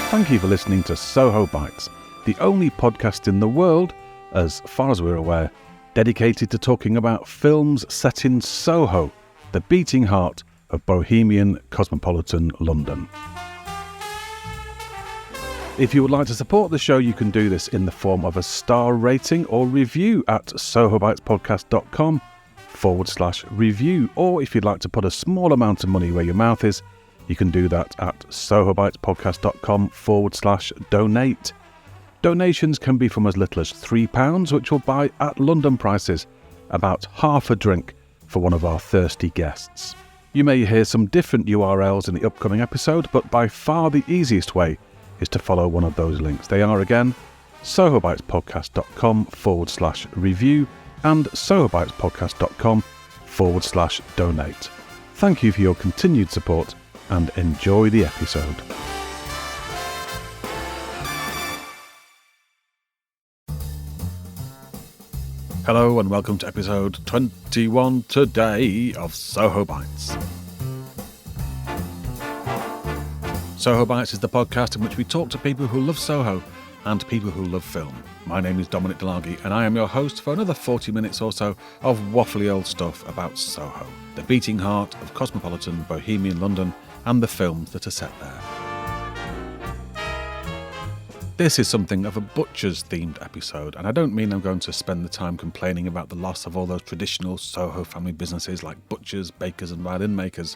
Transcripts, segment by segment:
Thank you for listening to Soho Bites, the only podcast in the world, as far as we're aware, dedicated to talking about films set in Soho, the beating heart of bohemian cosmopolitan London. If you would like to support the show, you can do this in the form of a star rating or review at sohobitespodcast.com/review, or if you'd like to put a small amount of money where your mouth is, you can do that at sohobitespodcast.com/donate. Donations can be from as little as £3, which will buy, at London prices, about half a drink for one of our thirsty guests. You may hear some different URLs in the upcoming episode, but by far the easiest way is to follow one of those links. They are again sohobitespodcast.com/review and sohobitespodcast.com/donate. Thank you for your continued support and enjoy the episode. Hello and welcome to episode 21 today of Soho Bites. Soho Bites is the podcast in which we talk to people who love Soho and people who love film. My name is Dominic DeLargy and I am your host for another 40 minutes or so of waffly old stuff about Soho, the beating heart of cosmopolitan bohemian London and the films that are set there. This is something of a butchers-themed episode, and I don't mean I'm going to spend the time complaining about the loss of all those traditional Soho family businesses like butchers, bakers and violin makers.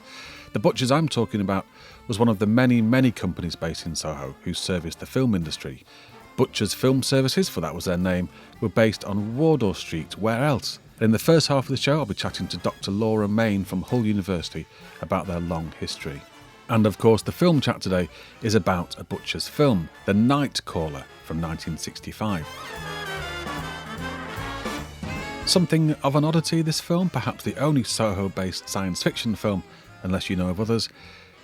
The butchers I'm talking about was one of the many, many companies based in Soho who serviced the film industry. Butchers Film Services, for that was their name, were based on Wardour Street. Where else? In the first half of the show, I'll be chatting to Dr. Laura Mayne from Hull University about their long history. And of course, the film chat today is about a butcher's film, The Night Caller from 1965. Something of an oddity, this film, perhaps the only Soho-based science fiction film, unless you know of others.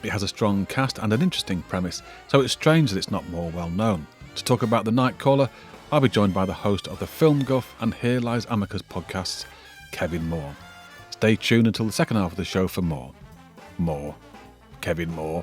It has a strong cast and an interesting premise, so it's strange that it's not more well known. To talk about The Night Caller, I'll be joined by the host of the Film Guff and Here Lies Amicus podcasts, Kevin Moore. Stay tuned until the second half of the show for more. Kevin Moore.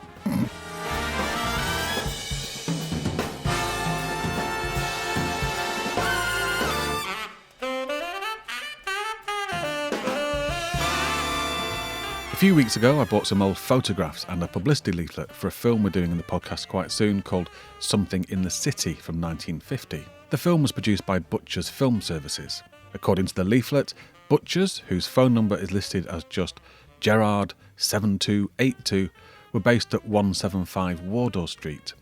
A few weeks ago, I bought some old photographs and a publicity leaflet for a film we're doing in the podcast quite soon called Something in the City from 1950. The film was produced by Butchers Film Services. According to the leaflet, Butchers, whose phone number is listed as just Gerard 7282, were based at 175 Wardour Street.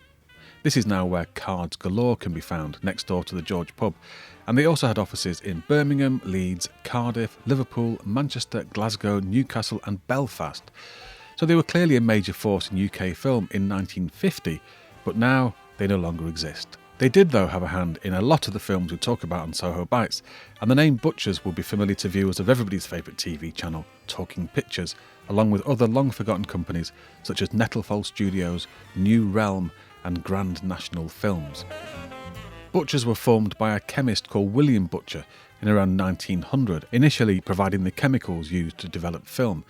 This is now where Cards Galore can be found, next door to the George pub, and they also had offices in Birmingham, Leeds, Cardiff, Liverpool, Manchester, Glasgow, Newcastle and Belfast. So they were clearly a major force in UK film in 1950, but now they no longer exist. They did, though, have a hand in a lot of the films we talk about on Soho Bites, and the name Butchers will be familiar to viewers of everybody's favourite TV channel, Talking Pictures, along with other long-forgotten companies such as Nettlefold Studios, New Realm and Grand National Films. Butchers were formed by a chemist called William Butcher in around 1900, initially providing the chemicals used to develop film,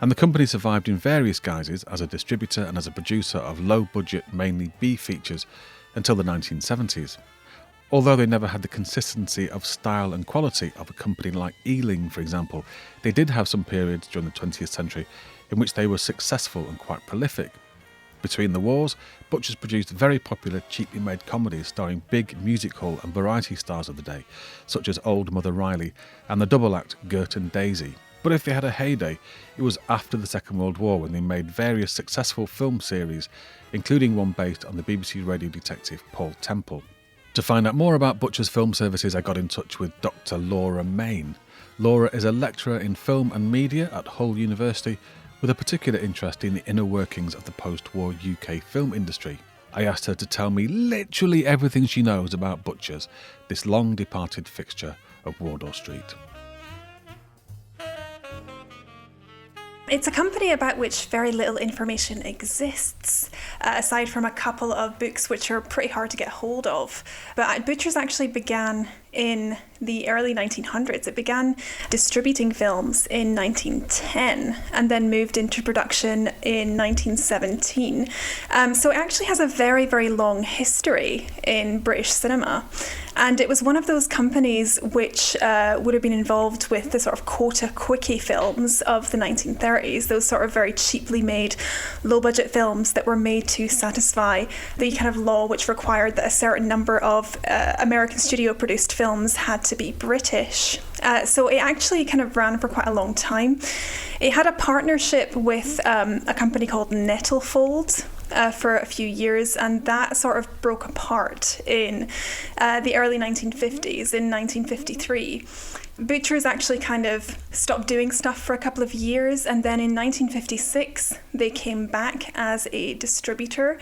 and the company survived in various guises as a distributor and as a producer of low-budget, mainly B features, until the 1970s. Although they never had the consistency of style and quality of a company like Ealing, for example, they did have some periods during the 20th century in which they were successful and quite prolific. Between the wars, Butchers produced very popular, cheaply made comedies starring big music hall and variety stars of the day, such as Old Mother Riley and the double act Gert and Daisy. But if they had a heyday, it was after the Second World War when they made various successful film series, including one based on the BBC radio detective Paul Temple. To find out more about Butchers Film Services, I got in touch with Dr. Laura Mayne. Laura is a lecturer in film and media at Hull University with a particular interest in the inner workings of the post-war UK film industry. I asked her to tell me literally everything she knows about Butchers, this long-departed fixture of Wardour Street. It's a company about which very little information exists, aside from a couple of books which are pretty hard to get hold of. But Butchers actually began in the early 1900s. It began distributing films in 1910 and then moved into production in 1917. So it actually has a very, very long history in British cinema. And it was one of those companies which would have been involved with the sort of quota quickie films of the 1930s, those sort of very cheaply made, low-budget films that were made to satisfy the kind of law which required that a certain number of American studio-produced films had to be British. So it actually kind of ran for quite a long time. It had a partnership with a company called Nettlefold for a few years, and that sort of broke apart in the early 1950s, in 1953. Butchers actually kind of stopped doing stuff for a couple of years, and then in 1956 they came back as a distributor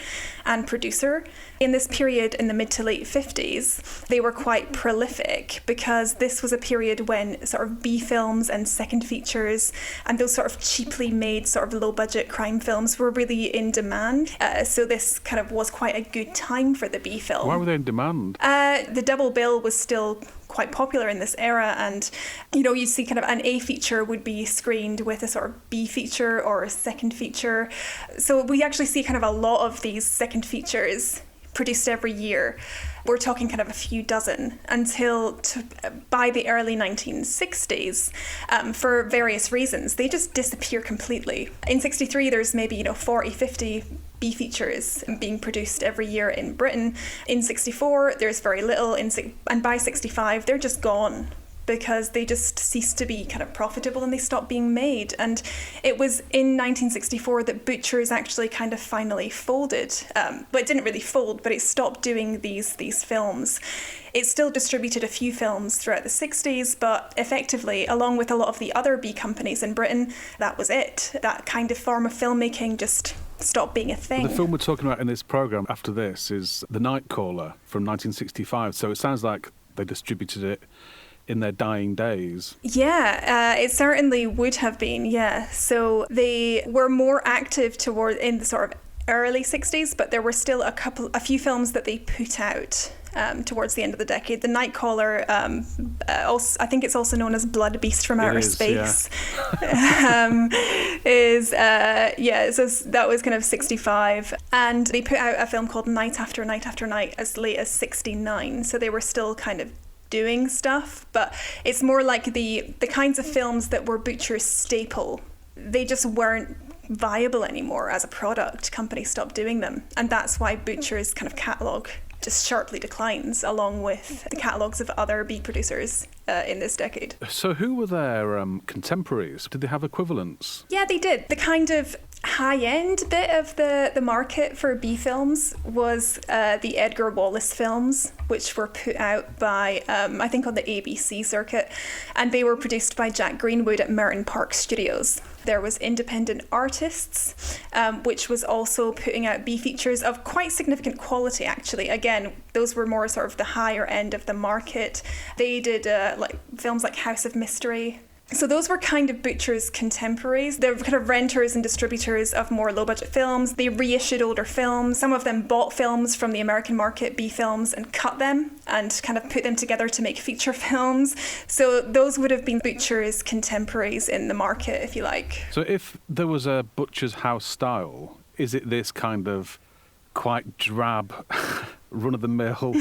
and producer. In this period, in the mid to late 50s, they were quite prolific because this was a period when sort of B films and second features and those sort of cheaply made sort of low budget crime films were really in demand. So this kind of was quite a good time for the B film. Why were they in demand? The double bill was still quite popular in this era, and you'd see kind of an A feature would be screened with a sort of B feature or a second feature. So we actually see kind of a lot of these second features produced every year. We're talking kind of a few dozen until by the early 1960s, for various reasons, they just disappear completely. In 63, there's maybe 40, 50 B features being produced every year in Britain. In 64, there's very little, and by 65, they're just gone because they just ceased to be kind of profitable and they stopped being made. And it was in 1964 that Butchers actually kind of finally folded. But it didn't really fold, but it stopped doing these films. It still distributed a few films throughout the 60s, but effectively, along with a lot of the other B companies in Britain, that was it. That kind of form of filmmaking just stopped being a thing. The film we're talking about in this programme after this is The Nightcaller from 1965, so it sounds like they distributed it in their dying days. Yeah, it certainly would have been, yeah. So they were more active in the sort of early 60s, but there were still a few films that they put out towards the end of the decade. The Nightcaller, I think it's also known as Blood Beast from Outer Space, so that was kind of 65. And they put out a film called Night After Night After Night as late as 69, so they were still kind of doing stuff, but it's more like the kinds of films that were Butcher's staple. They just weren't viable anymore as a product. Companies stopped doing them, and that's why Butcher's kind of catalogue just sharply declines along with the catalogues of other B producers in this decade. So who were their contemporaries? Did they have equivalents? Yeah, they did. The kind of high-end bit of the market for B films was the Edgar Wallace films, which were put out by, I think, on the ABC circuit, and they were produced by Jack Greenwood at Merton Park Studios. There was Independent Artists, which was also putting out B features of quite significant quality, actually. Again, those were more sort of the higher end of the market. They did films like House of Mystery. So those were kind of Butcher's contemporaries. They were kind of renters and distributors of more low-budget films. They reissued older films. Some of them bought films from the American market, B films, and cut them and kind of put them together to make feature films. So those would have been Butcher's contemporaries in the market, if you like. So if there was a Butcher's house style, is it this kind of quite drab, run-of-the-mill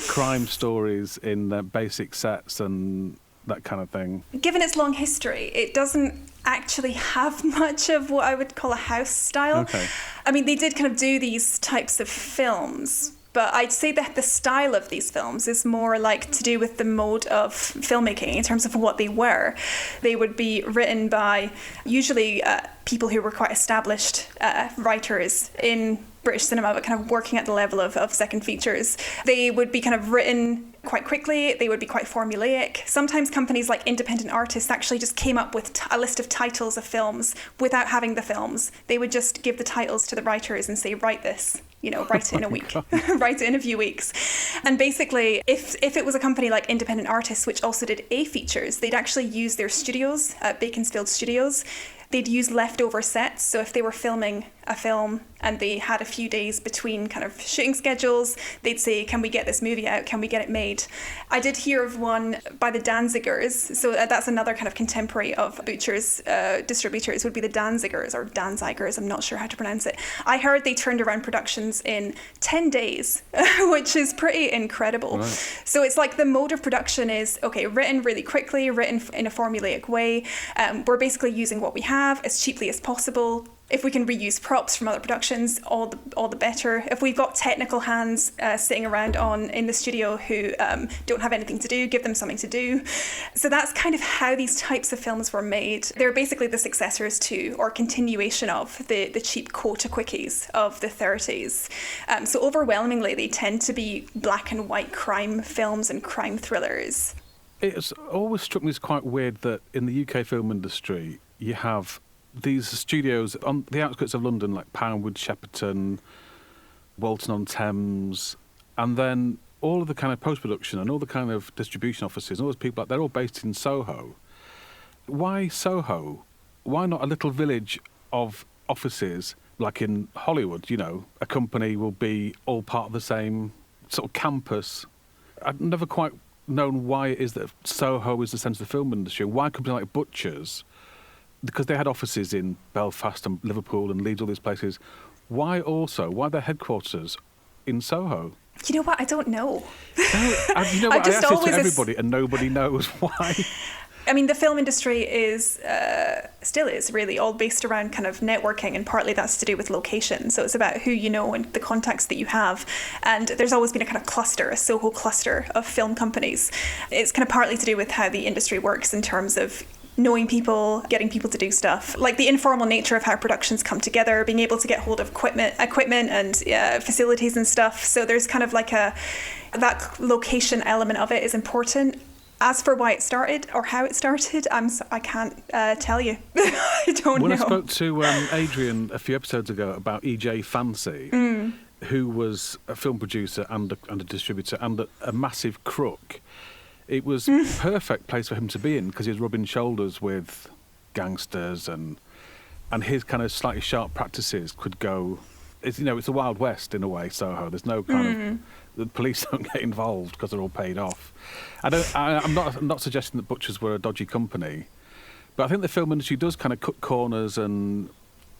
crime stories in basic sets and that kind of thing? Given its long history, it doesn't actually have much of what I would call a house style. Okay. I mean, they did kind of do these types of films, but I'd say that the style of these films is more like to do with the mode of filmmaking in terms of what they were. They would be written by usually people who were quite established writers in British cinema, but kind of working at the level of second features. They would be kind of written quite quickly. They would be quite formulaic. Sometimes companies like Independent Artists actually just came up with a list of titles of films without having the films. They would just give the titles to the writers and say, write this, write it in a week, write it in a few weeks. And basically, if it was a company like Independent Artists, which also did A features, they'd actually use their studios, Beaconsfield Studios. They'd use leftover sets. So if they were filming a film and they had a few days between kind of shooting schedules, they'd say, can we get this movie out? Can we get it made? I did hear of one by the Danzigers. So that's another kind of contemporary of Butcher's distributors, would be the Danzigers or Danzigers. I'm not sure how to pronounce it. I heard they turned around productions in 10 days, which is pretty incredible. Right. So it's like the mode of production is, okay, written really quickly, written in a formulaic way. We're basically using what we have as cheaply as possible. If we can reuse props from other productions, all the better. If we've got technical hands sitting around in the studio who don't have anything to do, give them something to do. So that's kind of how these types of films were made. They're basically the successors to, or continuation of, the cheap quota quickies of the 30s. So overwhelmingly, they tend to be black and white crime films and crime thrillers. It's always struck me as quite weird that in the UK film industry, you have these studios on the outskirts of London, like Poundwood, Shepperton, Walton-on-Thames, and then all of the kind of post-production and all the kind of distribution offices, all those people, they're all based in Soho. Why Soho? Why not a little village of offices like in Hollywood? You know, a company will be all part of the same sort of campus. I've never quite known why it is that Soho is the centre of the film industry, and why a company like Butcher's, because they had offices in Belfast and Liverpool and Leeds, all these places. Why their headquarters in Soho? You know what? I don't know. You know what? I ask this to everybody and nobody knows why. I mean, the film industry still is really all based around kind of networking, and partly that's to do with location. So it's about who you know and the contacts that you have. And there's always been a kind of cluster, a Soho cluster of film companies. It's kind of partly to do with how the industry works in terms of knowing people, getting people to do stuff, like the informal nature of how productions come together, being able to get hold of equipment and facilities and stuff. So there's kind of like that location element of it is important. As for why it started or how it started, I can't tell you. I don't know. When I spoke to Adrian a few episodes ago about E.J. Fancy, who was a film producer and a distributor and a massive crook, it was a perfect place for him to be in because he was rubbing shoulders with gangsters and his kind of slightly sharp practices could go. It's the Wild West in a way. Soho. There's no kind of the police don't get involved because they're all paid off. I'm not suggesting that Butchers were a dodgy company, but I think the film industry does kind of cut corners and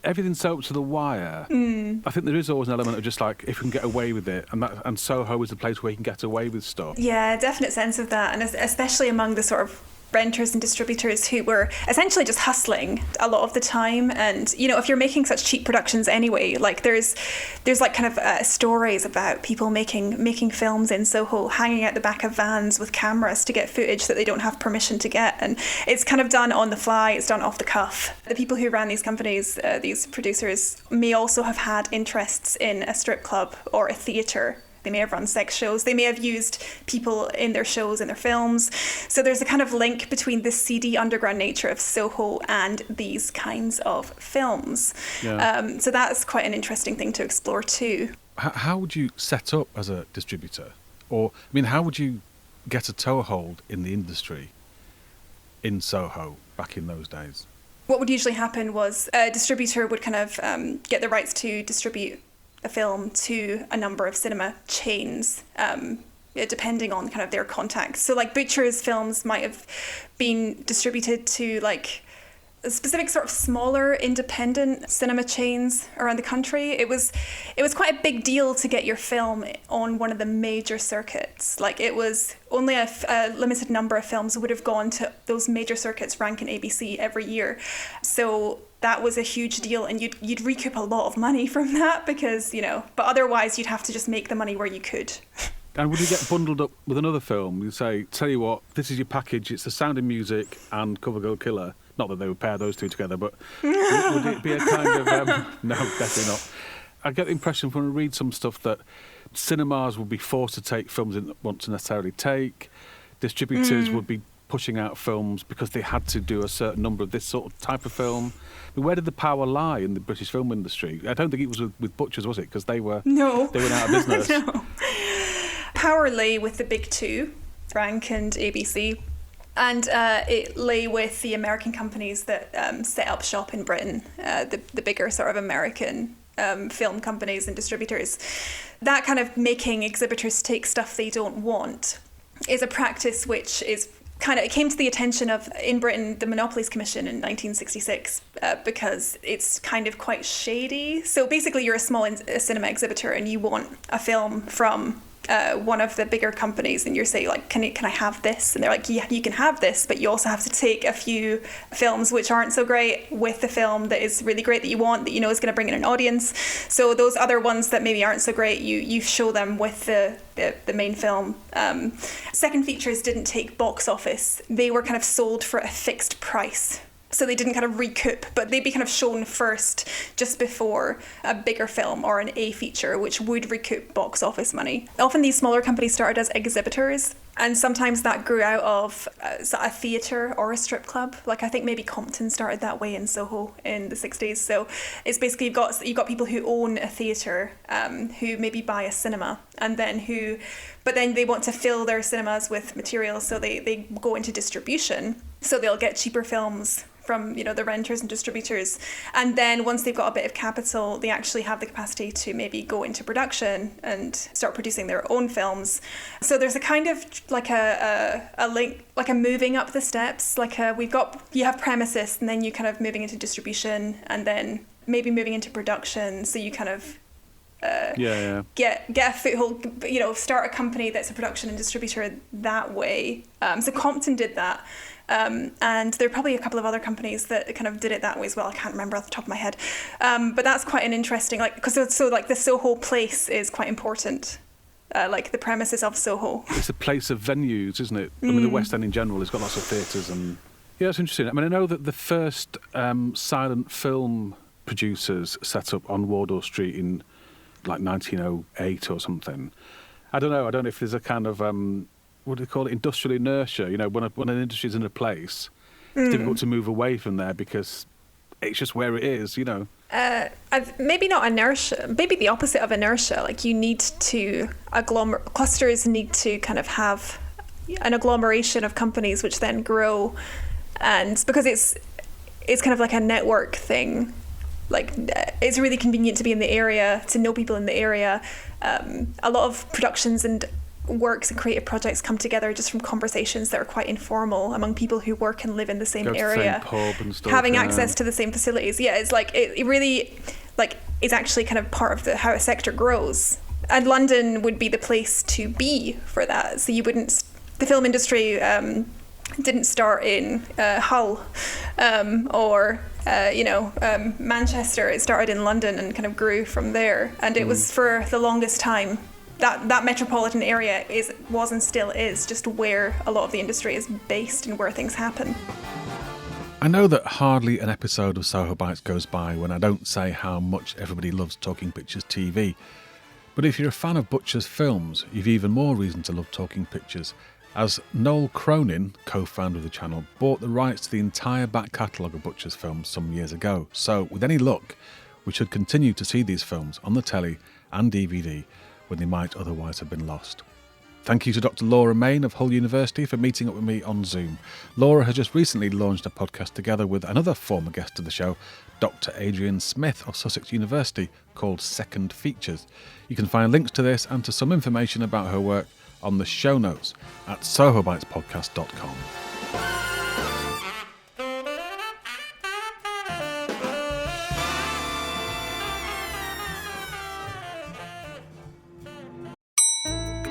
everything's so up to the wire. I think there is always an element of just like, if we can get away with it, and Soho is the place where you can get away with stuff. Yeah, definite sense of that, and especially among the sort of renters and distributors who were essentially just hustling a lot of the time. And if you're making such cheap productions anyway, like there's like kind of stories about people making films in Soho, hanging out the back of vans with cameras to get footage that they don't have permission to get, and it's kind of done on the fly, it's done off the cuff. The people who ran these companies, these producers, may also have had interests in a strip club or a theatre. They may have run sex shows. They may have used people in their shows, in their films. So there's a kind of link between the seedy underground nature of Soho and these kinds of films. Yeah. So that's quite an interesting thing to explore too. How would you set up as a distributor? Or, how would you get a toehold in the industry in Soho back in those days? What would usually happen was a distributor would kind of get the rights to distribute a film to a number of cinema chains, depending on kind of their contacts. So like Butcher's films might have been distributed to like a specific sort of smaller independent cinema chains around the country. It was quite a big deal to get your film on one of the major circuits. Like it was only a limited number of films would have gone to those major circuits, Rank and ABC, every year. So that was a huge deal, and you'd recoup a lot of money from that because, but otherwise you'd have to just make the money where you could. And would you get bundled up with another film? You say, tell you what, this is your package, it's The Sound of Music and Cover Girl Killer. Not that they would pair those two together, but would it be a kind of... no, definitely not. I get the impression when I read some stuff that cinemas would be forced to take films they didn't want to necessarily take. Distributors would be pushing out films because they had to do a certain number of this sort of type of film. Where did the power lie in the British film industry? I don't think it was with Butchers, was it? Because they went out of business. No. Power lay with the big two, Rank and ABC. And it lay with the American companies that set up shop in Britain, the bigger sort of American film companies and distributors. That kind of making exhibitors take stuff they don't want is a practice which is it came to the attention of, in Britain, the Monopolies Commission in 1966, because it's kind of quite shady. So basically you're a small cinema exhibitor and you want a film from one of the bigger companies, and you're saying, like, can I have this? And they're like, yeah, you can have this, but you also have to take a few films which aren't so great with the film that is really great, that you want, that you know is going to bring in an audience. So those other ones that maybe aren't so great, you show them with the main film. Second features didn't take box office. They were kind of sold for a fixed price. So they didn't kind of recoup, but they'd be kind of shown first just before a bigger film or an A feature, which would recoup box office money. Often these smaller companies started as exhibitors, and sometimes that grew out of a theatre or a strip club. Like I think maybe Compton started that way in Soho in the 60s. So it's basically you've got people who own a theatre, who maybe buy a cinema, and then but then they want to fill their cinemas with materials, so they go into distribution. So they'll get cheaper films from the renters and distributors, and then once they've got a bit of capital, they actually have the capacity to maybe go into production and start producing their own films. So there's a kind of like a link, like a moving up the steps, like you have premises, and then you kind of moving into distribution, and then maybe moving into production. So you kind of get a foothold, start a company that's a production and distributor that way. So Compton did that. And there are probably a couple of other companies that kind of did it that way as well. I can't remember off the top of my head. But that's quite an interesting, because the Soho place is quite important. Like the premises of Soho. It's a place of venues, isn't it? I mean, the West End in general has got lots of theatres, and yeah, it's interesting. I mean, I know that the first silent film producers set up on Wardour Street in like 1908 or something. I don't know if there's a kind of what do they call it, industrial inertia. When an industry is in a place, it's difficult to move away from there because it's just where it is. Maybe not inertia, maybe the opposite of inertia. Like you need to clusters need to kind of have an agglomeration of companies which then grow, and because it's kind of like a network thing. Like it's really convenient to be in the area, to know people in the area. A lot of productions and works and creative projects come together just from conversations that are quite informal among people who work and live in the same area, the same pub and stuff, having access to the same facilities. Yeah, it's like it really like is actually kind of part of how a sector grows. And London would be the place to be for that. So you wouldn't. The film industry didn't start in Hull or Manchester. It started in London and kind of grew from there. And it was for the longest time that metropolitan area was and still is just where a lot of the industry is based and where things happen. I know that hardly an episode of Soho Bites goes by when I don't say how much everybody loves Talking Pictures TV. But if you're a fan of Butcher's films, you've even more reason to love Talking Pictures, as Noel Cronin, co-founder of the channel, bought the rights to the entire back catalogue of Butcher's films some years ago. So, with any luck, we should continue to see these films on the telly and DVD when they might otherwise have been lost. Thank you to Dr. Laura Mayne of Hull University for meeting up with me on Zoom. Laura has just recently launched a podcast together with another former guest of the show, Dr. Adrian Smith of Sussex University, called Second Features. You can find links to this and to some information about her work on the show notes at sohobitespodcast.com.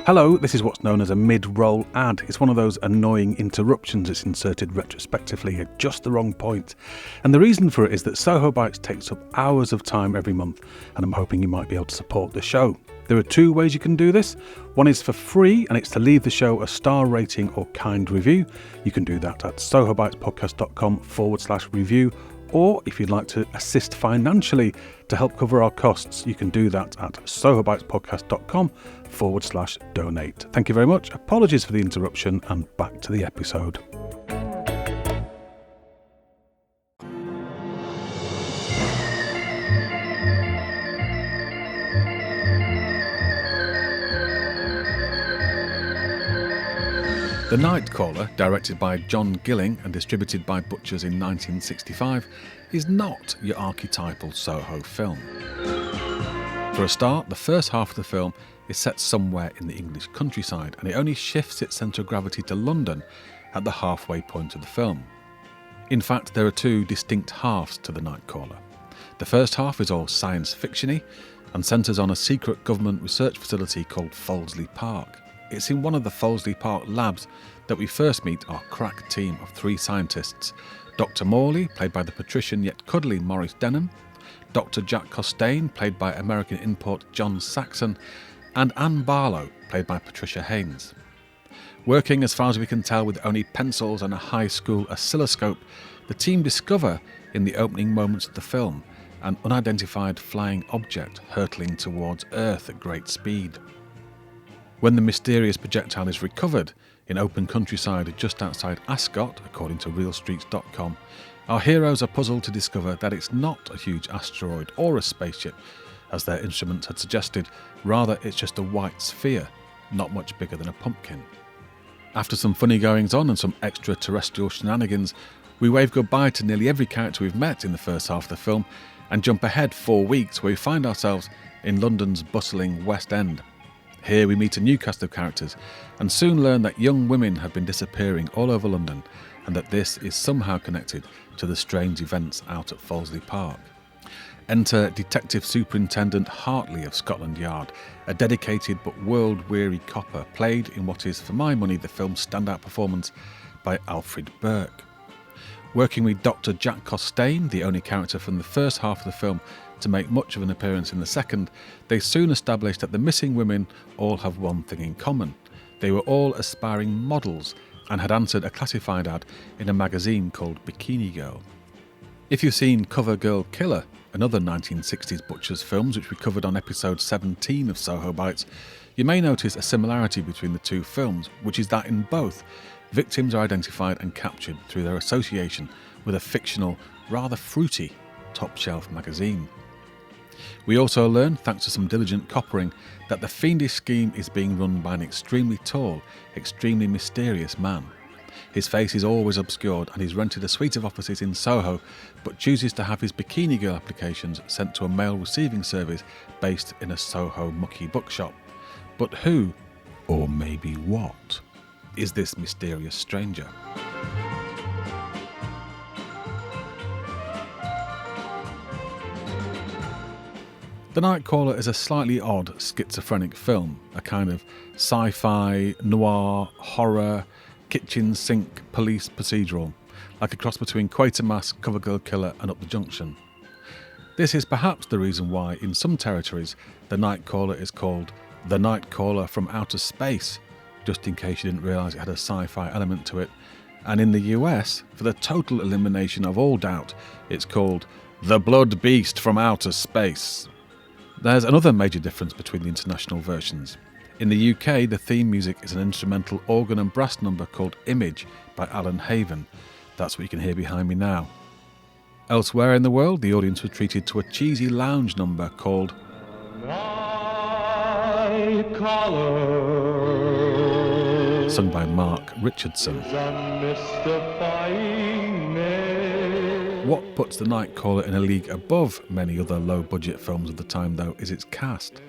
Hello, this is what's known as a mid-roll ad. It's one of those annoying interruptions that's inserted retrospectively at just the wrong point. And the reason for it is that Soho Bites takes up hours of time every month, and I'm hoping you might be able to support the show. There are two ways you can do this. One is for free, and it's to leave the show a star rating or kind review. You can do that at sohobitespodcast.com/review. Or if you'd like to assist financially to help cover our costs, you can do that at sohobitespodcast.com/donate. Thank you very much. Apologies for the interruption, and back to the episode. The Night Caller, directed by John Gilling and distributed by Butchers in 1965, is not your archetypal Soho film. For a start, the first half of the film is set somewhere in the English countryside, and it only shifts its centre of gravity to London at the halfway point of the film. In fact, there are two distinct halves to The Night Caller. The first half is all science fiction-y and centres on a secret government research facility called Fouldesley Park. It's in one of the Fouldesley Park labs that we first meet our crack team of three scientists: Dr. Morley, played by the patrician yet cuddly Maurice Denham, Dr. Jack Costain, played by American import John Saxon, and Anne Barlow, played by Patricia Haynes. Working, as far as we can tell, with only pencils and a high school oscilloscope, the team discover, in the opening moments of the film, an unidentified flying object hurtling towards Earth at great speed. When the mysterious projectile is recovered in open countryside just outside Ascot, according to realstreets.com, our heroes are puzzled to discover that it's not a huge asteroid or a spaceship, as their instruments had suggested. Rather, it's just a white sphere, not much bigger than a pumpkin. After some funny goings-on and some extraterrestrial shenanigans, we wave goodbye to nearly every character we've met in the first half of the film and jump ahead 4 weeks, where we find ourselves in London's bustling West End. Here we meet a new cast of characters and soon learn that young women have been disappearing all over London, and that this is somehow connected to the strange events out at Fouldesley Park. Enter Detective Superintendent Hartley of Scotland Yard, a dedicated but world-weary copper, played in what is, for my money, the film's standout performance by Alfred Burke. Working with Dr. Jack Costain, the only character from the first half of the film to make much of an appearance in the second, they soon established that the missing women all have one thing in common. They were all aspiring models and had answered a classified ad in a magazine called Bikini Girl. If you've seen Cover Girl Killer, another 1960s Butchers films which we covered on episode 17 of Soho Bites, you may notice a similarity between the two films, which is that in both, victims are identified and captured through their association with a fictional, rather fruity, top-shelf magazine. We also learn, thanks to some diligent coppering, that the fiendish scheme is being run by an extremely tall, extremely mysterious man. His face is always obscured, and he's rented a suite of offices in Soho, but chooses to have his Bikini Girl applications sent to a mail receiving service based in a Soho mucky bookshop. But who, or maybe what, is this mysterious stranger? The Night Caller is a slightly odd schizophrenic film, a kind of sci-fi, noir, horror, kitchen sink police procedural, like a cross between Quatermass, Cover Girl Killer and Up the Junction. This is perhaps the reason why, in some territories, The Night Caller is called The Night Caller from Outer Space, just in case you didn't realise it had a sci-fi element to it, and in the US, for the total elimination of all doubt, it's called The Blood Beast from Outer Space. There's another major difference between the international versions. In the UK, the theme music is an instrumental organ and brass number called Image by Alan Haven. That's what you can hear behind me now. Elsewhere in the world, the audience was treated to a cheesy lounge number called Night Caller, sung by Mark Richardson. What puts The Night Caller in a league above many other low-budget films of the time, though, is its cast.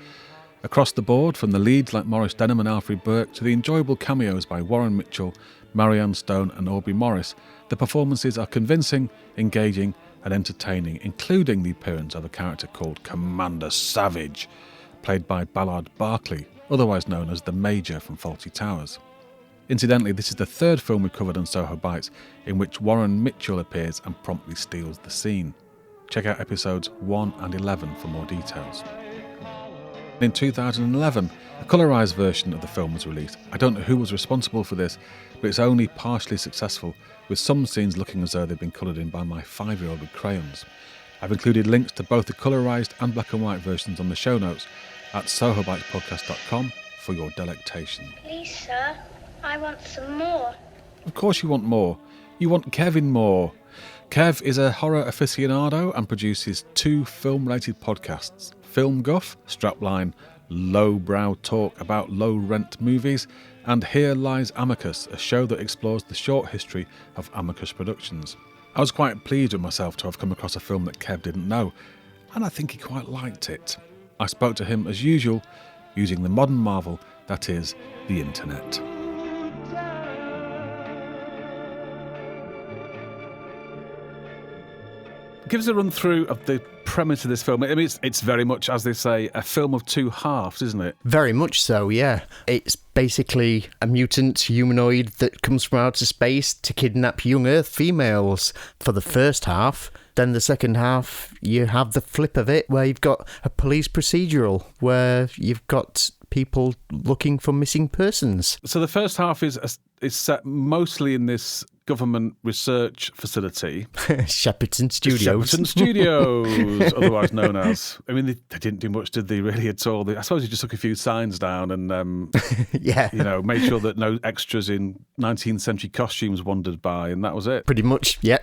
Across the board, from the leads like Maurice Denham and Alfred Burke to the enjoyable cameos by Warren Mitchell, Marianne Stone and Aubrey Morris, the performances are convincing, engaging and entertaining, including the appearance of a character called Commander Savage, played by Ballard Barkley, otherwise known as the Major from Fawlty Towers. Incidentally, this is the third film we covered on Soho Bites in which Warren Mitchell appears and promptly steals the scene. Check out episodes 1 and 11 for more details. In 2011, a colourised version of the film was released. I don't know who was responsible for this, but it's only partially successful, with some scenes looking as though they've been coloured in by my 5-year-old with crayons. I've included links to both the colourised and black and white versions on the show notes at sohobitespodcast.com for your delectation. Please, sir, I want some more. Of course you want more. You want Kevin more. Kev is a horror aficionado and produces 2 film-related podcasts, Film Guff, strapline, lowbrow talk about low-rent movies, and Here Lies Amicus, a show that explores the short history of Amicus Productions. I was quite pleased with myself to have come across a film that Kev didn't know, and I think he quite liked it. I spoke to him as usual, using the modern marvel that is the internet. Give us a run through of the premise of this film. I mean, it's very much, as they say, a film of two halves, isn't it? Very much so, yeah. It's basically a mutant humanoid that comes from outer space to kidnap young Earth females for the first half. Then the second half, you have the flip of it, where you've got a police procedural, where you've got people looking for missing persons. So the first half is set mostly in this government research facility. Shepperton Studios. Shepperton Studios, otherwise known as. I mean, they didn't do much, did they, really, at all? I suppose they just took a few signs down and, yeah, made sure that no extras in 19th century costumes wandered by, and that was it. Pretty much, yeah.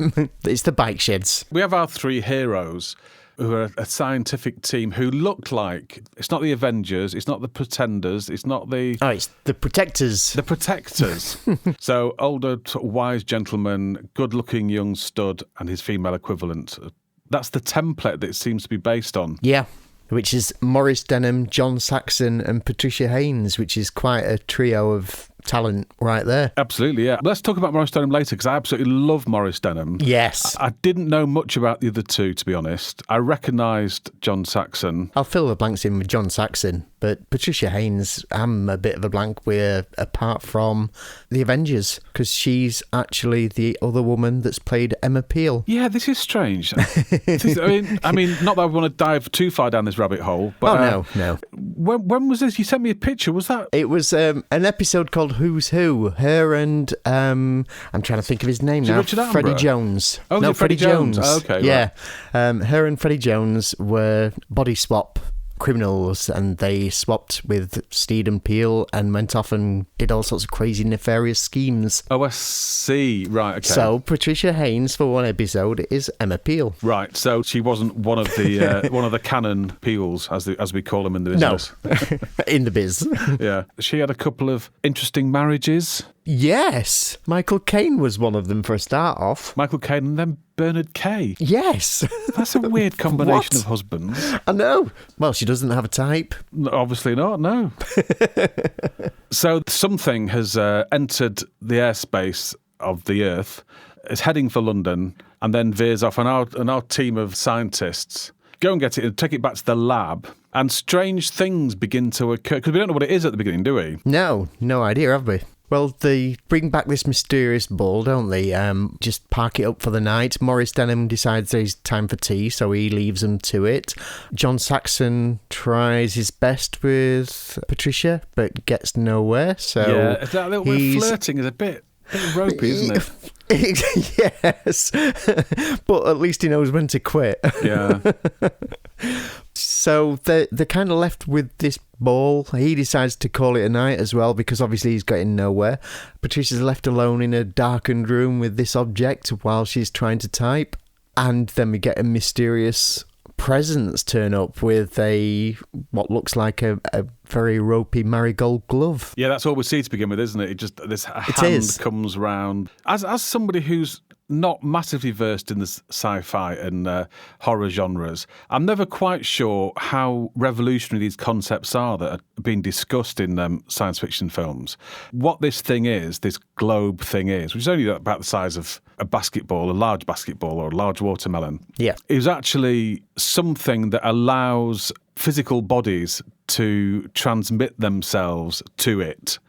It's the bike sheds. We have our three heroes, who are a scientific team who look like... It's not the Avengers, it's not the Pretenders, it's not the... Oh, it's the Protectors. The Protectors. So, older, sort of wise gentleman, good-looking young stud, and his female equivalent. That's the template that it seems to be based on. Yeah, which is Maurice Denham, John Saxon and Patricia Haynes, which is quite a trio of talent right there. Absolutely, yeah. Let's talk about Maurice Denham later, because I absolutely love Maurice Denham. Yes. I didn't know much about the other two, to be honest. I recognised John Saxon. I'll fill the blanks in with John Saxon, but Patricia Haynes, I'm a bit of a blank with, apart from the Avengers, because she's actually the other woman that's played Emma Peel. Yeah, this is strange. I mean, not that I want to dive too far down this rabbit hole, but... no. When was this? You sent me a picture, was that... It was an episode called Who's Who? Her and, I'm trying to think of his name now. Richard Freddie Jones. Oh, no, Freddie Jones. Oh, okay, yeah. Right. Her and Freddie Jones were body swap criminals, and they swapped with Steed and Peel and went off and did all sorts of crazy nefarious schemes. Oh, I see. Right, okay. So Patricia Haynes for one episode is Emma Peel. Right, so she wasn't one of the canon Peels, as we call them in the business. No, in the biz. Yeah. She had a couple of interesting marriages. Yes, Michael Caine was one of them for a start off. Michael Caine and then Bernard Kay. Yes. That's a weird combination of husbands. I know. Well, she doesn't have a type. No, obviously not, no. So something has entered the airspace of the Earth, is heading for London, and then veers off, and our team of scientists go and get it and take it back to the lab, and strange things begin to occur, because we don't know what it is at the beginning, do we? No idea, have we? Well, they bring back this mysterious ball, don't they? Just park it up for the night. Maurice Denham decides there's time for tea, so he leaves them to it. John Saxon tries his best with Patricia, but gets nowhere. So yeah, that little bit of flirting is a bit ropey, isn't it? Yes, but at least he knows when to quit. Yeah. So they're kind of left with this ball. He decides to call it a night as well, because obviously he's getting nowhere. Patricia's left alone in a darkened room with this object while she's trying to type. And then we get a mysterious presence turn up with what looks like a very ropey marigold glove. Yeah, that's all we see to begin with, isn't it? This hand comes round. As somebody who's not massively versed in the sci-fi and horror genres, I'm never quite sure how revolutionary these concepts are that are being discussed in science fiction films. What this thing is, this globe thing is, which is only about the size of a basketball, a large basketball or a large watermelon, is actually something that allows physical bodies to transmit themselves to it.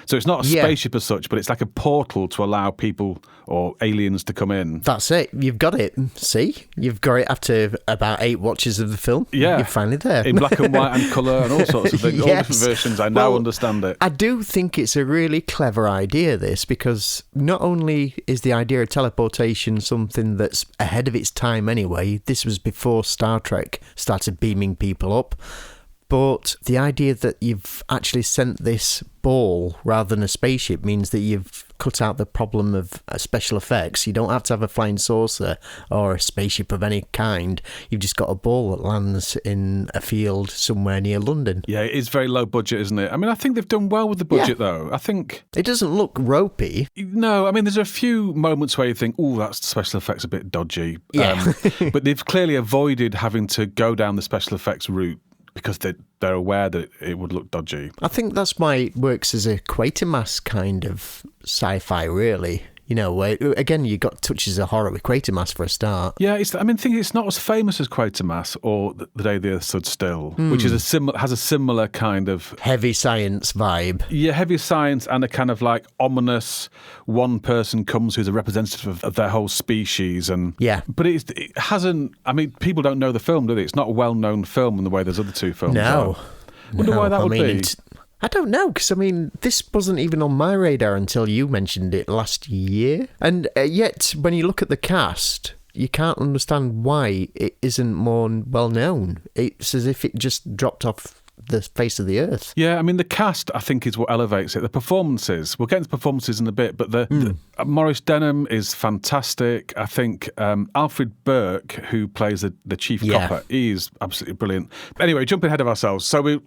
So it's not a spaceship as such, but it's like a portal to allow people or aliens to come in. That's it. You've got it. See? You've got it after about 8 watches of the film. Yeah. You're finally there. In black and white and colour and all sorts of things. All different versions. I now understand it. I do think it's a really clever idea, this, because not only is the idea of teleportation something that's ahead of its time anyway, this was before Star Trek started beaming people up, But the idea that you've actually sent this ball rather than a spaceship means that you've cut out the problem of special effects. You don't have to have a flying saucer or a spaceship of any kind. You've just got a ball that lands in a field somewhere near London. Yeah, it is very low budget, isn't it? I mean, I think they've done well with the budget, though. I think... It doesn't look ropey. No, I mean, there's a few moments where you think, oh, that special effects a bit dodgy. Yeah. But they've clearly avoided having to go down the special effects route because they're aware that it would look dodgy. I think that's why it works as a Quatermass kind of sci-fi, really. You know, where, again, you got touches of horror with Quatermass for a start. Yeah, it's not as famous as Quatermass or The Day the Earth Stood Still, which is has a similar kind of... heavy science vibe. Yeah, heavy science and a kind of like ominous one person comes who's a representative of their whole species. And yeah. But it hasn't... I mean, people don't know the film, do they? It's not a well-known film in the way those other two films are. I wonder why that would be. I don't know, because, I mean, this wasn't even on my radar until you mentioned it last year. And yet, when you look at the cast, you can't understand why it isn't more well-known. It's as if it just dropped off the face of the earth. Yeah, I mean, the cast, I think, is what elevates it. The performances, we'll get into performances in a bit, but the Maurice Denham is fantastic. I think Alfred Burke, who plays the chief copper, he's absolutely brilliant. Anyway, jumping ahead of ourselves. So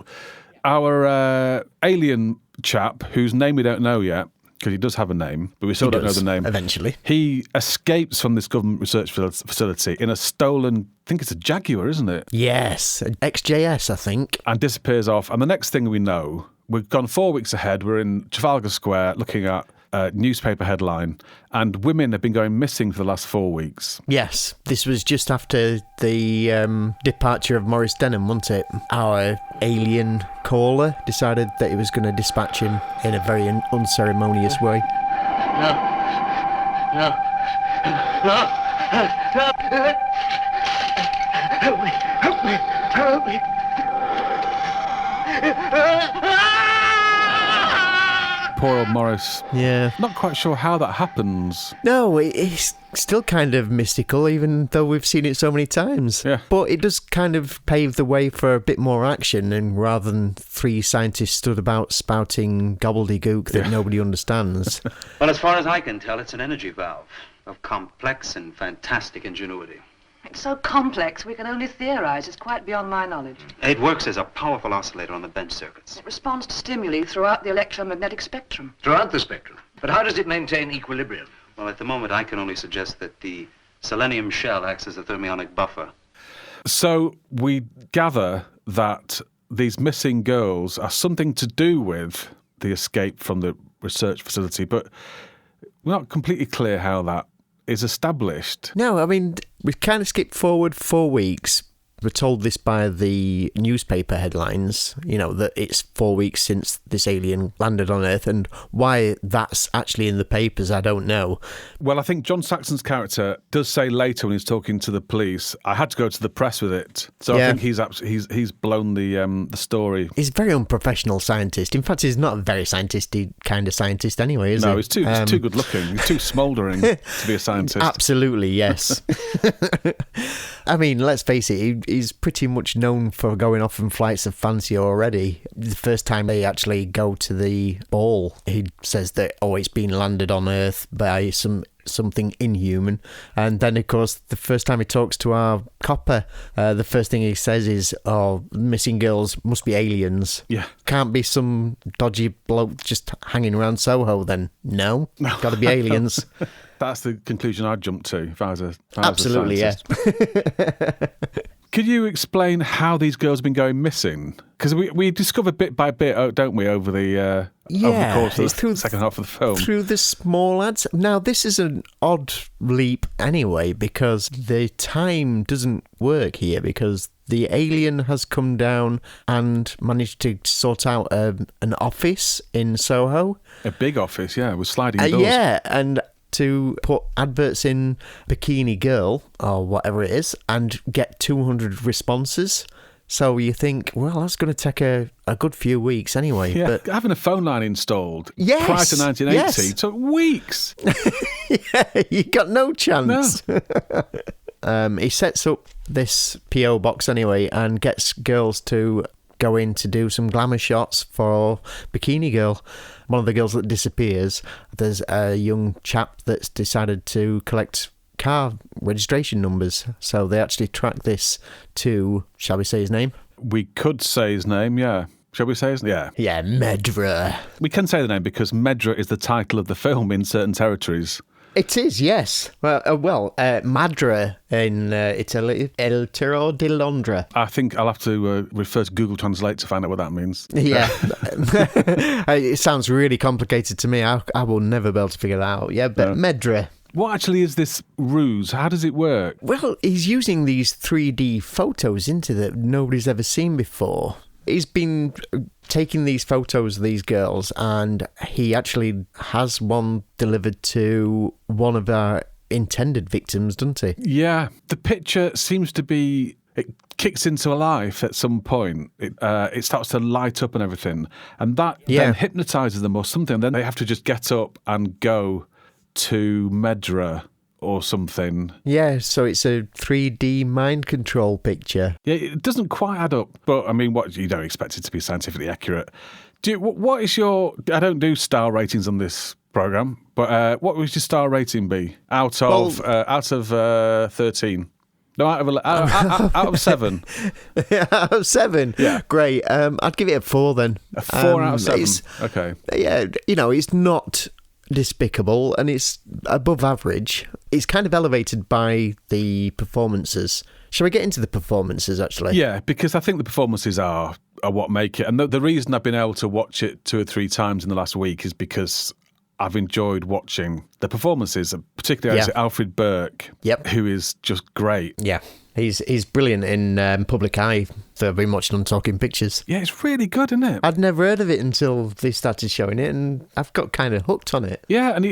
our alien chap, whose name we don't know yet, because he does have a name, but we still don't know the name. Eventually. He escapes from this government research facility in a stolen, I think it's a Jaguar, isn't it? Yes, XJS, I think. And disappears off. And the next thing we know, we've gone 4 weeks ahead. We're in Trafalgar Square looking at a newspaper headline, and women have been going missing for the last 4 weeks. Yes, this was just after the departure of Maurice Denham, wasn't it? Our alien caller decided that he was going to dispatch him in a very unceremonious way. No. Help me. Poor old Maurice. Yeah. Not quite sure how that happens. No, it's still kind of mystical, even though we've seen it so many times. Yeah. But it does kind of pave the way for a bit more action, and rather than 3 scientists stood about spouting gobbledygook that nobody understands. Well, as far as I can tell, it's an energy valve of complex and fantastic ingenuity. It's so complex, we can only theorize. It's quite beyond my knowledge. It works as a powerful oscillator on the bench circuits. It responds to stimuli throughout the electromagnetic spectrum. Throughout the spectrum. But how does it maintain equilibrium? Well, at the moment, I can only suggest that the selenium shell acts as a thermionic buffer. So we gather that these missing girls are something to do with the escape from the research facility, but we're not completely clear how that is established. No, I mean, we kind of skipped forward 4 weeks. We're told this by the newspaper headlines, you know, that it's 4 weeks since this alien landed on Earth, and why that's actually in the papers, I don't know. Well, I think John Saxon's character does say later when he's talking to the police, I had to go to the press with it. So I think he's blown the story. He's a very unprofessional scientist. In fact, he's not a very scientisty kind of scientist anyway, is he? No, he's too good looking. He's too smouldering to be a scientist. Absolutely, yes. I mean, let's face it, he's pretty much known for going off on flights of fancy already. The first time they actually go to the ball, he says that, it's been landed on Earth by something inhuman. And then, of course, the first time he talks to our copper, the first thing he says is, missing girls must be aliens. Yeah. Can't be some dodgy bloke just hanging around Soho then. No. Got to be aliens. That's the conclusion I'd jump to if I was a Absolutely, a scientist. Could you explain how these girls have been going missing? Because we discover bit by bit, don't we, over the course of the second half of the film. Through the small ads. Now, this is an odd leap anyway, because the time doesn't work here, because the alien has come down and managed to sort out an office in Soho. A big office, yeah, with sliding doors. Yeah, and to put adverts in Bikini Girl, or whatever it is, and get 200 responses. So you think, well, that's going to take a good few weeks anyway. Yeah, but having a phone line installed prior to 1980 took weeks. Yeah, you got no chance. No. He sets up this P.O. box anyway and gets girls to go in to do some glamour shots for Bikini Girl. One of the girls that disappears, there's a young chap that's decided to collect car registration numbers. So they actually track this to, shall we say his name? We could say his name, yeah. Shall we say his name? Yeah. Yeah, Medra. We can say the name because Medra is the title of the film in certain territories. It is, yes. Madra in Italy, El Tiro di Londra. I think I'll have to refer to Google Translate to find out what that means. Yeah. It sounds really complicated to me. I will never be able to figure that out. Yeah, but Medra. What actually is this ruse? How does it work? Well, he's using these 3D photos that nobody's ever seen before. He's been taking these photos of these girls, and he actually has one delivered to one of our intended victims, doesn't he? Yeah. The picture seems to be... It kicks into life at some point. It starts to light up and everything. And that then hypnotises them or something. Then they have to just get up and go to Medra or something. Yeah, so it's a 3D mind control picture. Yeah, it doesn't quite add up, but I mean, what you don't expect it to be scientifically accurate. What is your... I don't do star ratings on this programme, but what would your star rating be out of 13? No, out of 7. Out of 7? Yeah. Great. I'd give it a 4 then. A 4 out of 7? Okay. Yeah, it's not despicable and it's above average. It's kind of elevated by the performances. Shall we get into the performances, actually? Yeah, because I think the performances are what make it. And the reason I've been able to watch it 2 or 3 times in the last week is because I've enjoyed watching the performances, particularly Alfred Burke, who is just great. Yeah. He's brilliant in Public Eye that I've been watching on Talking Pictures. Yeah, it's really good, isn't it? I'd never heard of it until they started showing it, and I've got kind of hooked on it. Yeah, and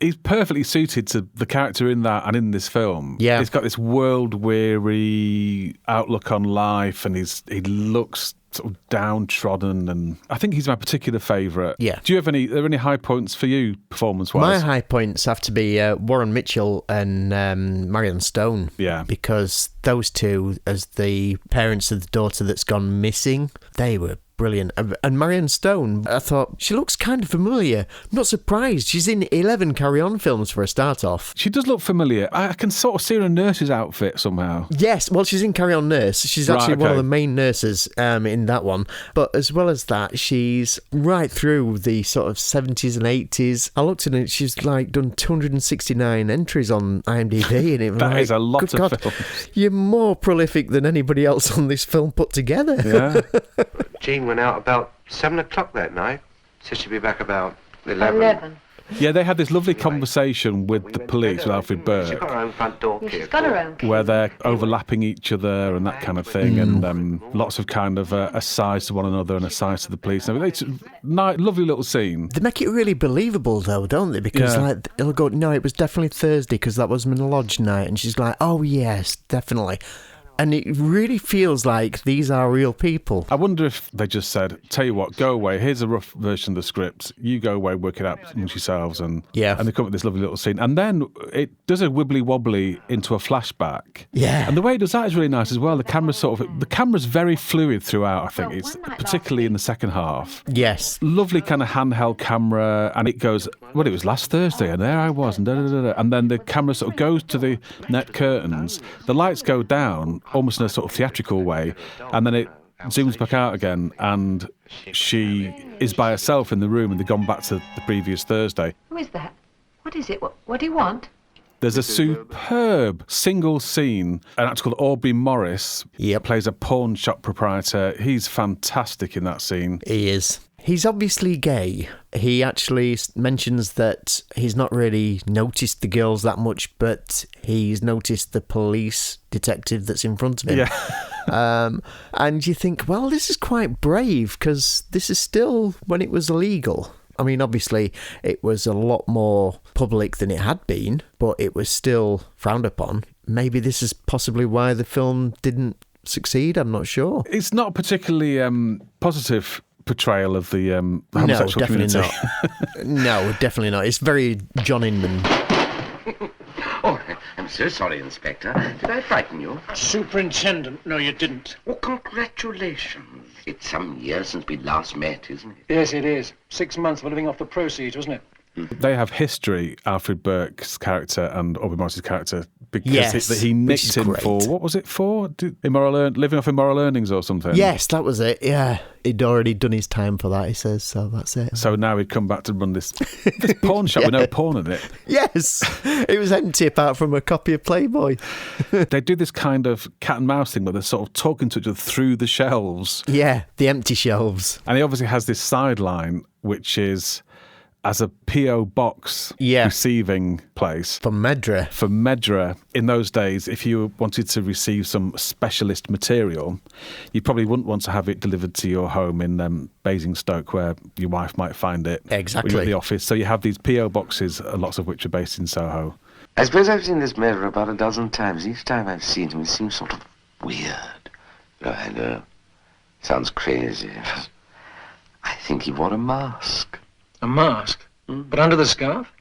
he's perfectly suited to the character in that and in this film. Yeah. He's got this world-weary outlook on life, and he looks sort of downtrodden, and I think he's my particular favourite. Yeah. Do you have are there any high points for you, performance-wise? My high points have to be Warren Mitchell and Marion Stone. Yeah. Because those two, as the parents of the daughter that's gone missing, they were brilliant. And Marion Stone, I thought, she looks kind of familiar. I'm not surprised. She's in 11 Carry On films for a start off. She does look familiar. I can sort of see her in a nurse's outfit somehow. Yes, well, she's in Carry On Nurse. She's actually one of the main nurses in that one. But as well as that, she's right through the sort of 70s and 80s. I looked at it, she's like done 269 entries on IMDb. And it was that is a lot of film. You're more prolific than anybody else on this film put together. Yeah. Jean went out about 7 o'clock that night. Said she'd be back about 11. Yeah, they had this lovely conversation with the police, with Alfred Burke. She's got her own front door key. She's got her own key. Where they're overlapping each other and that kind of thing, and lots of kind of asides to one another and asides to the police. It's a lovely little scene. They make it really believable, though, don't they? Because they'll go, no, it was definitely Thursday because that was my lodge night, and she's like, oh yes, definitely. And it really feels like these are real people. I wonder if they just said, tell you what, go away, here's a rough version of the script, you go away, work it out amongst yourselves, and they come up with this lovely little scene. And then it does a wibbly-wobbly into a flashback. Yeah. And the way it does that is really nice as well. The camera's very fluid throughout, I think. It's particularly in the second half. Yes. Lovely kind of handheld camera, and it goes, well, it was last Thursday, and there I was, and da-da-da-da. And then the camera sort of goes to the net curtains, the lights go down, almost in a sort of theatrical way, and then it zooms back out again, and she is by herself in the room, and they've gone back to the previous Thursday. Who is that? What is it? What do you want? There's a superb single scene, an actor called Aubrey Morris. Plays a pawn shop proprietor. He's fantastic in that scene. He is. He's obviously gay. He actually mentions that he's not really noticed the girls that much, but he's noticed the police detective that's in front of him. Yeah. And you think, well, this is quite brave because this is still when it was illegal. I mean, obviously, it was a lot more public than it had been, but it was still frowned upon. Maybe this is possibly why the film didn't succeed. I'm not sure. It's not particularly positive portrayal of the homosexual community. No, definitely not. It's very John Inman. Oh, I'm so sorry, Inspector. Did I frighten you? Superintendent, no, you didn't. Oh, congratulations. It's some years since we last met, isn't it? Yes, it is. 6 months for living off the proceeds, wasn't it? They have history, Alfred Burke's character and Aubrey Morris's character, because Yes, he which nicked is him great. for, what was it for? Living off immoral earnings or something? Yes, that was it, yeah. He'd already done his time for that, he says, so that's it. So now he'd come back to run this porn shop with no porn in it. Yes, it was empty apart from a copy of Playboy. They do this kind of cat and mouse thing where they're sort of talking to each other through the shelves. Yeah, the empty shelves. And he obviously has this sideline, which is as a P.O. box receiving place. For Medra. For Medra. In those days, if you wanted to receive some specialist material, you probably wouldn't want to have it delivered to your home in Basingstoke, where your wife might find it. Exactly. When you're at the office. So you have these P.O. boxes, lots of which are based in Soho. I suppose I've seen this mirror about a dozen times. Each time I've seen him, it seems sort of weird. Oh, I know. Sounds crazy. I think he wore a mask. A mask? But under the scarf?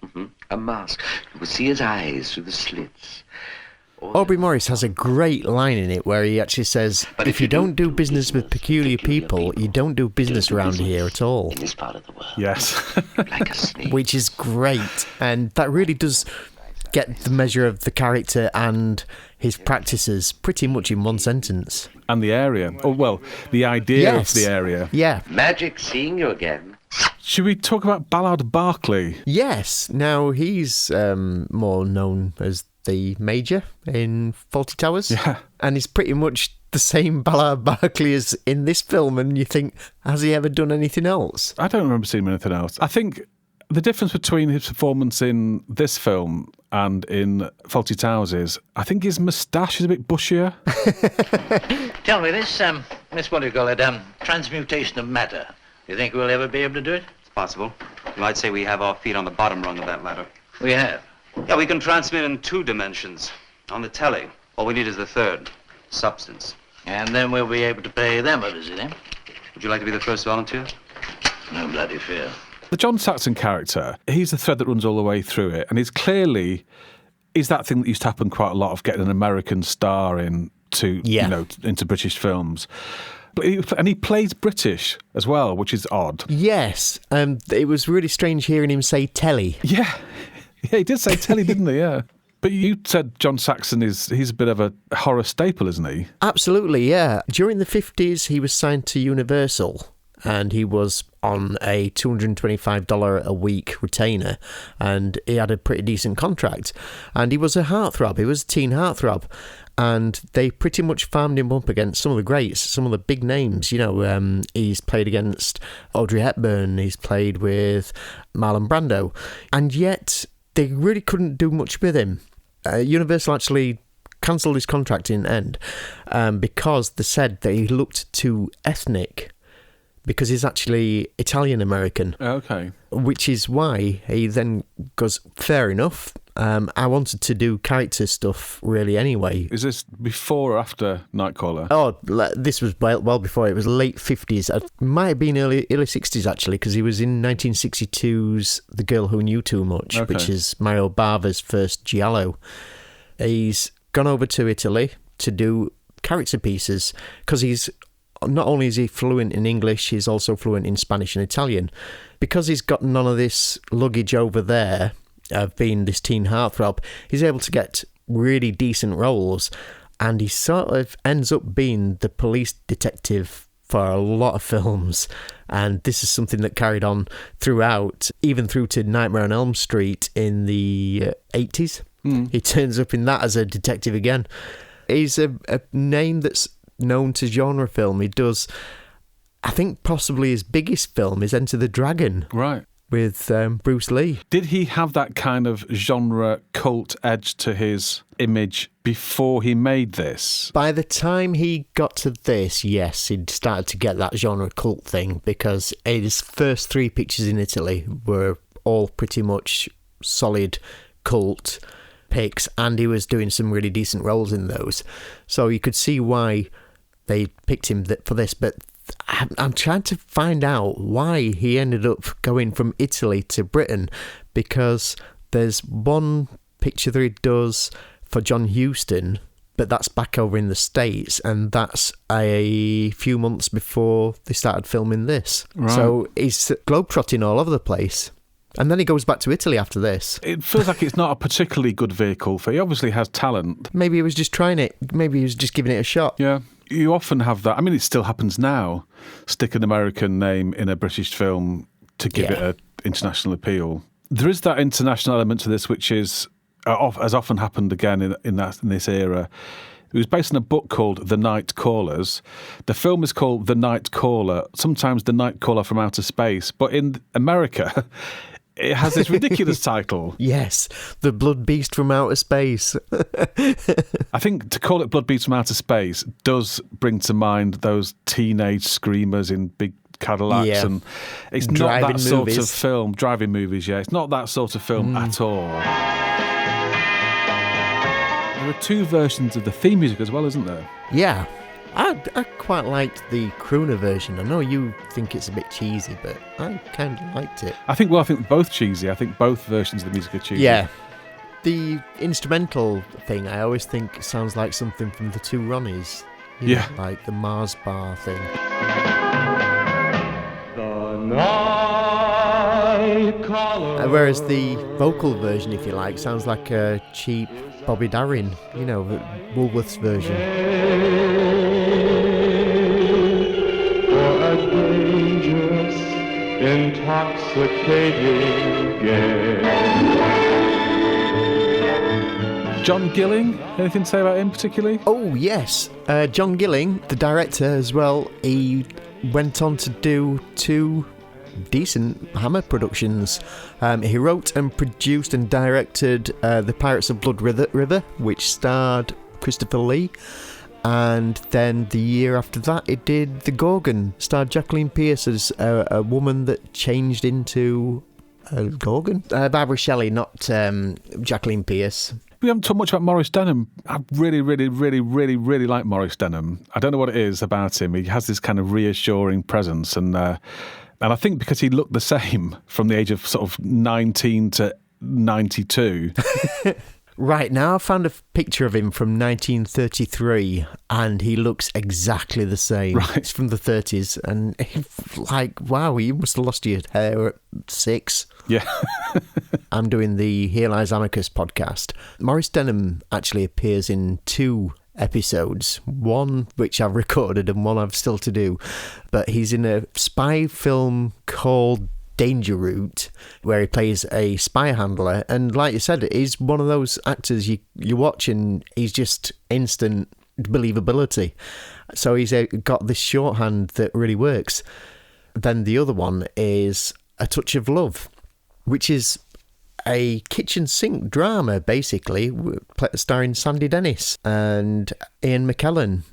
A mask. You could see his eyes through the slits. Aubrey Morris has a great line in it where he actually says, if you don't do business with peculiar people, you don't do business around here at all. In this part of the world. Yes. Like a snake. Which is great. And that really does get the measure of the character and his practices pretty much in one sentence. And the area. Oh, well, the idea of the area. Yeah. Magic seeing you again. Should we talk about Ballard Berkeley? Yes. Now, he's more known as the Major in Fawlty Towers. Yeah. And he's pretty much the same Ballard Berkeley as in this film. And you think, has he ever done anything else? I don't remember seeing him in anything else. I think the difference between his performance in this film and in Fawlty Towers is, I think his moustache is a bit bushier. Tell me this, what do you call it, transmutation of matter. Do you think we'll ever be able to do it? It's possible. You might say we have our feet on the bottom rung of that ladder. We have. Yeah, we can transmit in 2 dimensions. On the telly. All we need is the third. Substance. And then we'll be able to pay them a visit, eh? Would you like to be the first volunteer? No bloody fear. The John Saxon character, he's the thread that runs all the way through it. And he's that thing that used to happen quite a lot of getting an American star into British films. And he plays British as well, which is odd. Yes. It was really strange hearing him say telly. Yeah, he did say telly, didn't he? Yeah. But you said John Saxon he's a bit of a horror staple, isn't he? Absolutely, yeah. During the 50s, he was signed to Universal, and he was on a $225 a week retainer, and he had a pretty decent contract. And he was a heartthrob. He was a teen heartthrob. And they pretty much farmed him up against some of the greats, some of the big names. You know, he's played against Audrey Hepburn, he's played with Marlon Brando, and yet they really couldn't do much with him. Universal actually cancelled his contract in the end because they said that he looked too ethnic, because he's actually Italian-American. Okay. Which is why he then goes, fair enough, I wanted to do character stuff really anyway. Is this before or after Nightcrawler? Oh, this was well before. It was late 50s. It might have been early 60s, actually, because he was in 1962's The Girl Who Knew Too Much, which is Mario Bava's first giallo. He's gone over to Italy to do character pieces, because he's not only is he fluent in English, he's also fluent in Spanish and Italian. Because he's got none of this luggage over there of being this teen heartthrob, he's able to get really decent roles, and he sort of ends up being the police detective for a lot of films. And this is something that carried on throughout, even through to Nightmare on Elm Street in the 80s. He turns up in that as a detective again. He's a name that's known to genre film. He does, I think possibly his biggest film is Enter the Dragon. Right. With Bruce Lee. Did he have that kind of genre cult edge to his image before he made this? By the time he got to this, yes, he'd started to get that genre cult thing, because his first 3 pictures in Italy were all pretty much solid cult picks, and he was doing some really decent roles in those. So you could see why they picked him for this, but I'm trying to find out why he ended up going from Italy to Britain, because there's one picture that he does for John Huston but that's back over in the States, and that's a few months before they started filming this. Right. So he's globetrotting all over the place. And then he goes back to Italy after this. It feels like it's not a particularly good vehicle for... He obviously has talent. Maybe he was just trying it. Maybe he was just giving it a shot. Yeah. You often have that. I mean, it still happens now. Stick an American name in a British film to give it an international appeal. There is that international element to this, which is, has often happened again in this era. It was based on a book called The Night Callers. The film is called The Night Caller, sometimes The Night Caller from Outer Space. But in America... It has this ridiculous title. Yes, The Blood Beast from Outer Space. I think to call it Blood Beast from Outer Space does bring to mind those teenage screamers in big Cadillacs. And it's not that sort of film. Driving movies, yeah. It's not that sort of film at all. There are 2 versions of the theme music as well, isn't there? Yeah. I quite liked the crooner version. I know you think it's a bit cheesy, but I kind of liked it. I think both cheesy. I think both versions of the music are cheesy. Yeah. The instrumental thing, I always think sounds like something from the Two Ronnies. You know, like the Mars bar thing. The night caller. Whereas the vocal version, if you like, sounds like a cheap Bobby Darin, the Woolworths version. Dangerous, intoxicating game. John Gilling, anything to say about him particularly? Oh, yes. John Gilling, the director as well, he went on to do 2 decent Hammer productions. He wrote and produced and directed The Pirates of Blood River, which starred Christopher Lee. And then the year after that, it did The Gorgon, starred Jacqueline Pearce as a woman that changed into a Gorgon. Barbara Shelley, not Jacqueline Pearce. We haven't talked much about Maurice Denham. I really, really, really, really, really like Maurice Denham. I don't know what it is about him. He has this kind of reassuring presence. And I think because he looked the same from the age of sort of 19 to 92... Right, now I found a picture of him from 1933 and he looks exactly the same. Right. It's from the 30s and wow, you must have lost your hair at 6. Yeah. I'm doing the Here Lies Amicus podcast. Maurice Denham actually appears in 2 episodes, one which I've recorded and one I've still to do. But he's in a spy film called Danger Route, where he plays a spy handler, and like you said, he's one of those actors you watch and he's just instant believability. So he's got this shorthand that really works. Then the other one is A Touch of Love, which is a kitchen sink drama, basically, starring Sandy Dennis and Ian McKellen,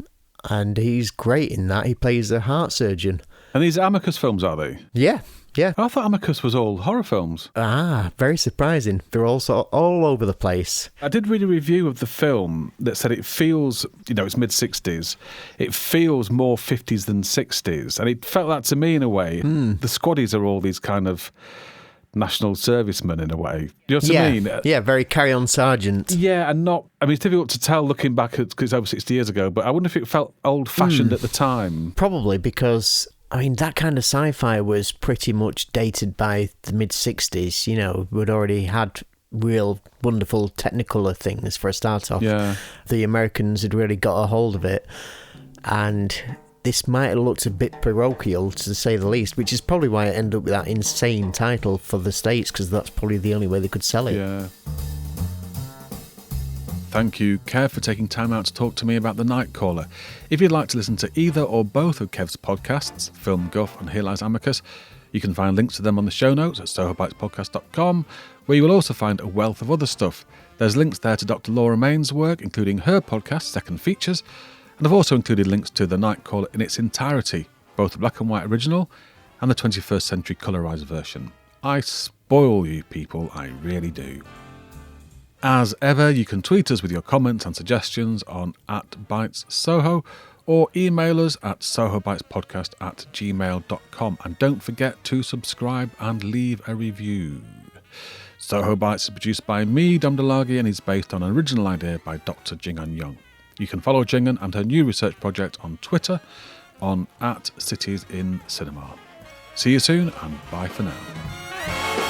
and he's great in that. He plays a heart surgeon. And these Amicus films, are they? Yeah. Yeah. I thought Amicus was all horror films. Ah, very surprising. They're also all over the place. I did read a review of the film that said it feels, it's mid-60s. It feels more 50s than 60s. And it felt that to me in a way. The squaddies are all these kind of national servicemen in a way. You know what I mean? Yeah, very Carry-On Sergeant. Yeah, and not... I mean, it's difficult to tell looking back because it's over 60 years ago, but I wonder if it felt old-fashioned at the time. Probably because... I mean, that kind of sci-fi was pretty much dated by the mid-60s, We'd already had real wonderful Technicolor things for a start off. Yeah. The Americans had really got a hold of it. And this might have looked a bit parochial, to say the least, which is probably why it ended up with that insane title for the States, because that's probably the only way they could sell it. Yeah. Thank you, Kev, for taking time out to talk to me about The Night Caller. If you'd like to listen to either or both of Kev's podcasts, Film Guff and Here Lies Amicus, you can find links to them on the show notes at sohobytespodcast.com, where you will also find a wealth of other stuff. There's links there to Dr. Laura Mayne's work, including her podcast, Second Features, and I've also included links to The Night Caller in its entirety, both the black and white original and the 21st century colourised version. I spoil you people, I really do. As ever, you can tweet us with your comments and suggestions on @BytesSoho or email us at sohobytespodcast@gmail.com. And don't forget to subscribe and leave a review. Soho Bites is produced by me, Dom DeLargy, and is based on an original idea by Dr. Jing'an Young. You can follow Jingen and her new research project on Twitter on @CitiesInCinema. See you soon and bye for now.